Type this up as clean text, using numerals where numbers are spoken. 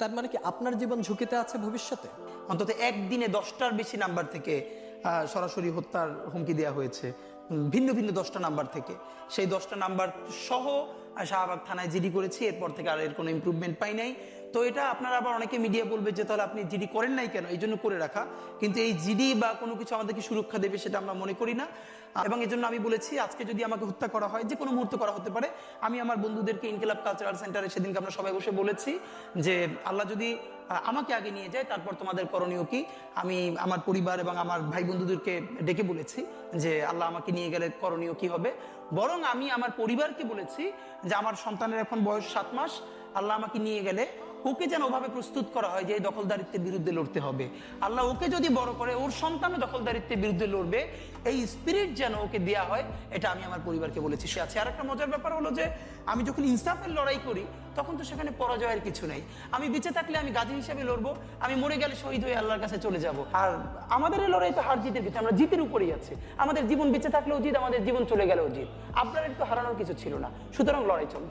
তার মানে কি আপনার জীবন ঝুঁকিতে আছে ভবিষ্যতে? অন্তত একদিনে 10টার বেশি নাম্বার থেকে সরাসরি হত্যার হুমকি দেওয়া হয়েছে, ভিন্ন ভিন্ন 10টা নাম্বার থেকে। সেই 10টা নাম্বার সহ শাহবাগ থানায় জিডি করেছি, এরপর থেকে আর এর কোনো ইমপ্রুভমেন্ট পাই নাই। তো এটা আপনারা আবার অনেকে মিডিয়া বলবে যে তাহলে আপনি জিডি করেন নাই কেন, এই জন্য করে রাখা। কিন্তু এই জিডি বা কোনো কিছু আমাদেরকে সুরক্ষা দেবে সেটা আমরা মনে করি না। এবং এই জন্য আমি বলেছি আজকে যদি আমাকে হত্যা করা হয়, যে কোনো মুহূর্তে করা হতে পারে। আমি আমার বন্ধুদেরকে ইনকিলাব কালচারাল সেন্টারে সেদিনকে আমরা সবাই বসে বলেছি যে আল্লাহ যদি আমাকে আগে নিয়ে যায় তারপর তোমাদের করণীয় কি। আমি আমার পরিবার এবং আমার ভাই বন্ধুদেরকে ডেকে বলেছি যে আল্লাহ আমাকে নিয়ে গেলে করণীয় কি হবে। বরং আমি আমার পরিবারকে বলেছি যে আমার সন্তানের এখন বয়স 7 মাস, আল্লাহ আমাকে নিয়ে গেলে ওকে যেন ওভাবে প্রস্তুত করা হয় যে এই দখলদারিত্বের বিরুদ্ধে লড়তে হবে। আল্লাহ ওকে যদি বড় করে ওর সন্তানও দখলদারিত্বের বিরুদ্ধে লড়বে, এই স্পিরিট যেন ওকে দেওয়া হয়, এটা আমি আমার পরিবারকে বলেছি। সে আছে। আর একটা মজার ব্যাপার হলো যে আমি যখন ইনসাফের লড়াই করি তখন তো সেখানে পরাজয়ের কিছু নেই। আমি বেঁচে থাকলে আমি গাজী হিসেবে লড়বো, আমি মরে গেলে শহীদ হয়ে আল্লাহর কাছে চলে যাব। আর আমাদের এই লড়াই তো হার জিতের কিছু, আমরা জিতের উপরেই আছি। আমাদের জীবন বেঁচে থাকলেও জিত, আমাদের জীবন চলে গেলেও জিত। আপনার তো হারানোর কিছু ছিল না, সুতরাং লড়াই চলবে।